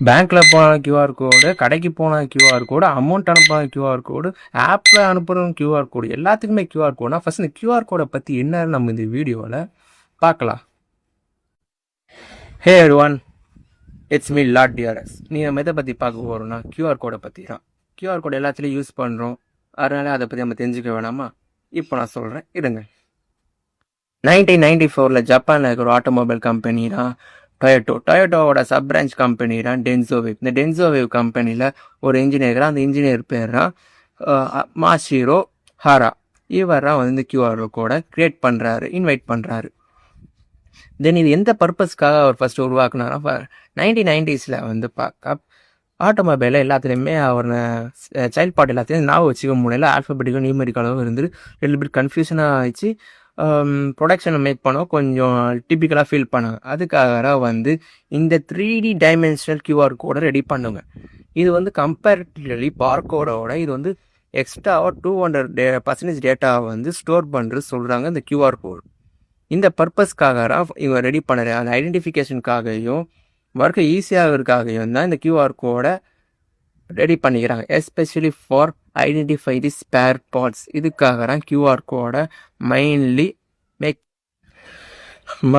பேங்க்கில் போனால் QR code, கடைக்கு போனால் கியூஆர் கோடு, அமௌண்ட் அனுப்பினா கியூஆர் கோடு, ஆப்பில் அனுப்புகிறோம் கியூஆர் கோடு, எல்லாத்துக்குமே கியூஆர் கோடுனா ஃபஸ்ட் இந்த கியூஆர் கோடை பற்றி என்னன்னு நம்ம இந்த வீடியோவில் பார்க்கலாம். ஹே everyone, it's me lot TRS. நீ நம்ம எதை பற்றி பார்க்க போகிறோம்னா கியூஆர் கோடை பற்றி தான். கியூஆர் கோடு எல்லாத்துலேயும் யூஸ் பண்ணுறோம், அதனால அதை பற்றி நம்ம தெரிஞ்சுக்க வேணாமா? இப்போ நான் சொல்கிறேன், இருங்க. 1994 ஜப்பானில் இருக்கிற ஒரு ஆட்டோமொபைல் கம்பெனி தான் டொயோட்டோவோட சப் பிரான்ச் கம்பெனி தான் டென்சோவேவ். இந்த டென்சோவேவ் கம்பெனியில் ஒரு இன்ஜினியர், அந்த இன்ஜினியர் பேர் தான் மாஷிரோ ஹாரா. இவர் தான் வந்து கியூஆர் கோடை கிரியேட் பண்ணுறாரு, இன்வைட் பண்ணுறாரு. தென் இது எந்த பர்பஸ்க்காக அவர் ஃபஸ்ட்டு உருவாக்குனாரா, 1990s வந்து பார்க்க ஆட்டோமொபைலில் எல்லாத்துலேயுமே அவர் சைல்ட் பார்ட் எல்லாத்தையும் ஞாபகம் வச்சுக்க முடியல. ஆல்ஃபபெட்டிக்கும் நியூமெரிக்கலும் இருந்து ரெண்டு பேர் கன்ஃபியூஷனாக ஆயிடுச்சு. ப்ரொடக்ஷனை மேக் பண்ணோம், கொஞ்சம் டிப்பிக்கலாக ஃபீல் பண்ணாங்க. அதுக்காக வந்து இந்த 3D டைமென்ஷனல் கியூஆர் கோடை ரெடி பண்ணுங்க. இது வந்து கம்பேரிட்டிவ்லி பார்கோடோட இது வந்து எக்ஸ்ட்ராவாக 200% டேட்டாவை வந்து ஸ்டோர் பண்ணுறது சொல்கிறாங்க இந்த கியூஆர் கோடு. இந்த பர்பஸ்க்காக இவங்க ரெடி பண்ணுற அந்த ஐடென்டிஃபிகேஷனுக்காகவும் ஒர்க்கு ஈஸியாகிறதுக்காகவும் தான் இந்த கியூஆர் கோடை ரெடி பண்ணிக்கிறாங்க. Especially for identify the spare parts. இதுக்காக தான் கியூஆர் கோடை மெயின்லி மேக்.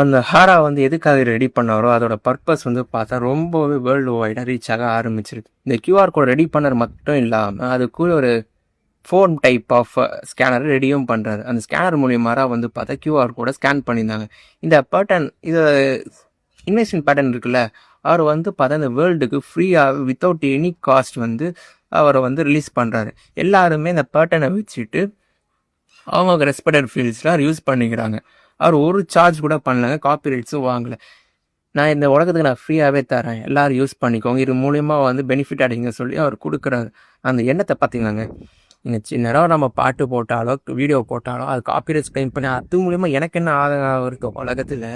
அந்த ஹாரா வந்து எதுக்காக ரெடி பண்ணாரோ அதோட பர்பஸ் வந்து பார்த்தா ரொம்பவே வேர்ல்டு வைடாக ரீச் ஆக ஆரம்பிச்சிருக்கு. இந்த கியூஆர் கோடை ரெடி பண்ணுறது மட்டும் இல்லாமல் அதுக்குள்ள ஒரு ஃபோன் டைப் ஆஃப் ஸ்கேனர் ரெடியும் பண்ணுறாரு. அந்த ஸ்கேனர் மூலியமாக வந்து பார்த்தா கியூஆர் கோடை ஸ்கேன் பண்ணியிருந்தாங்க. இந்த பேட்டர்ன், இது இன்வெஸ்ட்மெண்ட் பேட்டர்ன் இருக்குல்ல, அவர் வந்து பார்த்தா இந்த வேர்ல்டுக்கு ஃப்ரீயாக வித்தவுட் எனி காஸ்ட் வந்து அவரை வந்து ரிலீஸ் பண்ணுறாரு. எல்லாருமே இந்த பேட்டர்னை வச்சுட்டு அவங்க ரெஸ்பெக்டட் ஃபீல்ட்ஸ்லாம் யூஸ் பண்ணிக்கிறாங்க. அவர் ஒரு சார்ஜ் கூட பண்ணலங்க, காப்பி ரைட்ஸும் வாங்கலை. நான் இந்த உலகத்துக்கு நான் ஃப்ரீயாகவே தரேன், எல்லோரும் யூஸ் பண்ணிக்கோங்க, இது மூலியமாக வந்து பெனிஃபிட் அடைங்க சொல்லி அவர் கொடுக்குறாரு. அந்த எண்ணத்தை பார்த்தீங்கன்னாங்க, நீங்கள் சின்னதாக நம்ம பாட்டு போட்டாலோ வீடியோ போட்டாலோ அது காப்பி ரைட்ஸ் கிளைம் பண்ணி அது மூலியமாக எனக்கு என்ன ஆதாயம் இருக்கும் உலகத்தில்.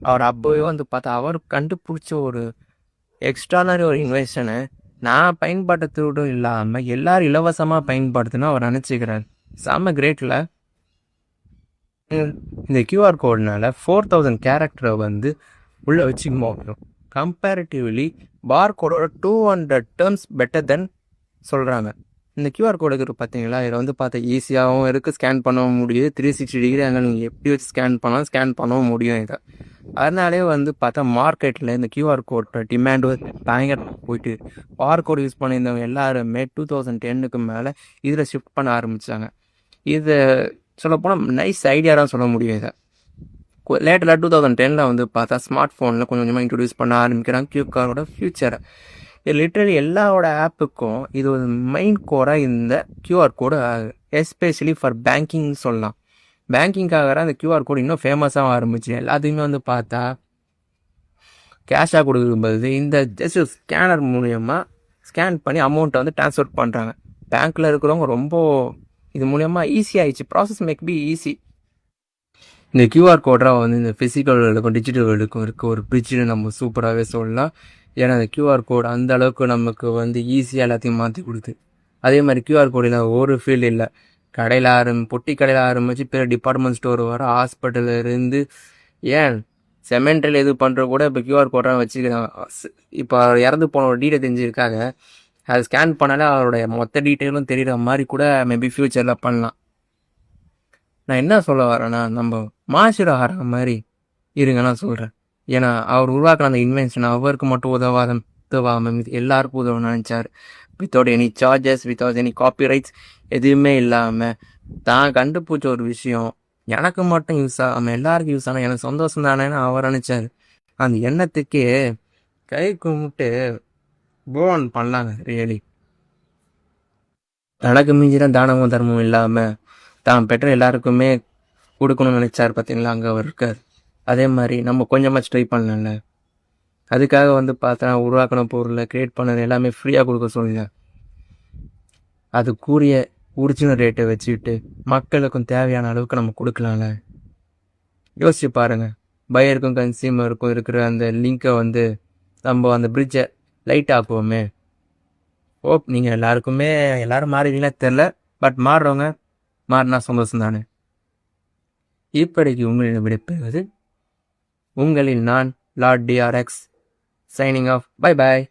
அவர் அப்போவே வந்து பார்த்தா அவர் கண்டுபிடிச்ச ஒரு எக்ஸ்ட்ரானரி ஒரு இன்வென்ஷனை நான் பயன்படுத்துறதும் இல்லாமல் எல்லாரும் இலவசமாக பயன்படுத்தினா அவர் நினச்சிக்கிறார். செம்ம கிரேட்டில். இந்த கியூஆர் கோடுனால 4000 கேரக்டரை வந்து உள்ளே வச்சுக்க முடியும். கம்பேரிட்டிவ்லி பார்கோடோட 200 டேர்ம்ஸ் பெட்டர் தென் சொல்கிறாங்க. இந்த கியூஆர் கோடுக்கு பார்த்தீங்களா, இதில் வந்து பார்த்தா ஈஸியாகவும் இருக்குது, ஸ்கேன் பண்ணவும் முடியுது. 360 டிகிரி அங்கே நீங்கள் எப்படி வச்சு ஸ்கேன் பண்ணவும் முடியும். இதை அதனாலே வந்து பார்த்தா மார்க்கெட்டில் இந்த கியூஆர் கோட் டிமாண்ட் பயங்கர போயிட்டு பார்கோட் யூஸ் பண்ணியிருந்தவங்க எல்லாருமே 2010க்கு மேலே இதில் ஷிஃப்ட் பண்ண ஆரம்பித்தாங்க. இது சொல்லப்போனால் நைஸ் ஐடியா தான் சொல்ல முடியும். இதை லேட்டரில் 2010 வந்து பார்த்தா ஸ்மார்ட் ஃபோனில் கொஞ்சம் கொஞ்சமாக இன்ட்ரடியூஸ் பண்ண ஆரம்பிக்கிறாங்க கியூஆரோட ஃபியூச்சரை. இது லிட்டரலி எல்லாரோட ஆப்புக்கும் இது ஒரு மெயின் கோராக இந்த QR code, especially for banking சொல்லலாம். பேங்கிங்காக அந்த கியூஆர் கோடு இன்னும் ஃபேமஸாக ஆரம்பிச்சு எல்லாத்தையுமே வந்து பார்த்தா கேஷாக கொடுக்கும்போது இந்த ஜஸ்ட் ஸ்கேனர் மூலியமாக ஸ்கேன் பண்ணி அமௌண்ட்டை வந்து ட்ரான்ஸ்ஃபர் பண்ணுறாங்க. பேங்க்கில் இருக்கிறவங்க ரொம்ப இது மூலயமா ஈஸி ஆயிடுச்சு, ப்ராசஸ் மேக் பி ஈஸி. இந்த கியூஆர் கோடாக வந்து இந்த ஃபிசிக்கல் வேர்ல்டுக்கும் டிஜிட்டல் வேர்ல்டுக்கும் இருக்க ஒரு பிரிட்ஜ்னு நம்ம சூப்பராகவே சொல்லலாம். ஏன்னா அந்த கியூஆர் கோடு அந்த அளவுக்கு நமக்கு வந்து ஈஸியாக எல்லாத்தையும் மாற்றி கொடுத்து. அதே மாதிரி கியூஆர் கோடில் ஒரு ஃபீல்டு இல்லை, கடையில் பொட்டி கடையில் ஆரம்பித்து பிற டிபார்ட்மெண்ட் ஸ்டோர் வர, ஹாஸ்பிட்டலில் இருந்து ஏன் செமெண்ட்ரில் இது பண்ணுற கூட இப்போ கியூஆர் கோடாக வச்சுக்கிறாங்க. இப்போ இறந்து போன ஒரு டீட்டெயில் தெரிஞ்சிருக்காங்க, அதை ஸ்கேன் பண்ணாலே அவருடைய மொத்த டீட்டெயிலும் தெரிகிற மாதிரி கூட மேபி ஃப்யூச்சரில் பண்ணலாம். நான் என்ன சொல்ல வரேன்னா, நம்ம மாஷிரோ ஹாரா மாதிரி இருங்க நான் சொல்கிறேன். ஏன்னா அவர் உருவாக்குற அந்த இன்வென்ஷன் அவருக்கு மட்டும் உதவாமல் எல்லாருக்கும் உதவணும்னு நினச்சார். Without any charges, without any copyrights எதுவுமே இல்லாமல் தான் கண்டுபிடிச்ச ஒரு விஷயம் எனக்கு மட்டும் யூஸ் ஆகாமல் எல்லாருக்கும் யூஸ் ஆனால் எனக்கு சந்தோஷம் தானேன்னு அவர் நினச்சார். அந்த எண்ணத்துக்கே கை கும்பிட்டு போன் பண்ணலாங்க. ரியலி தனக்கு மிஞ்சினா தானமும் தர்மமும் இல்லாமல் தான் பெற்ற எல்லாருக்குமே கொடுக்கணும்னு நினச்சார். பார்த்தீங்களா, அங்கே அவர் இருக்கார். அதே மாதிரி நம்ம கொஞ்சமாச்சு ட்ரை பண்ணல. அதுக்காக வந்து பார்த்தா உருவாக்கின பொருளை க்ரியேட் பண்ணது எல்லாமே ஃப்ரீயாக கொடுக்க சொல்லுங்க. அதுக்குரிய ஒரிஜினல் ரேட்டை வச்சுக்கிட்டு மக்களுக்கும் தேவையான அளவுக்கு நம்ம கொடுக்கலாம்ல. யோசிச்சு பாருங்கள், பையருக்கும் கன்சியூமருக்கும் இருக்கிற அந்த லிங்கை வந்து நம்ம அந்த பிரிட்ஜை லைட் ஆக்குவோமே. ஓப் நீங்கள் எல்லாரும் மாறிவீங்களா தெரில, பட் மாறுறவங்க மாறினா சந்தோஷம் தானே. இப்படிக்கு உங்களிடம் விடைபெறுவது உங்களில் நான் Lord TRX, signing off. Bye bye.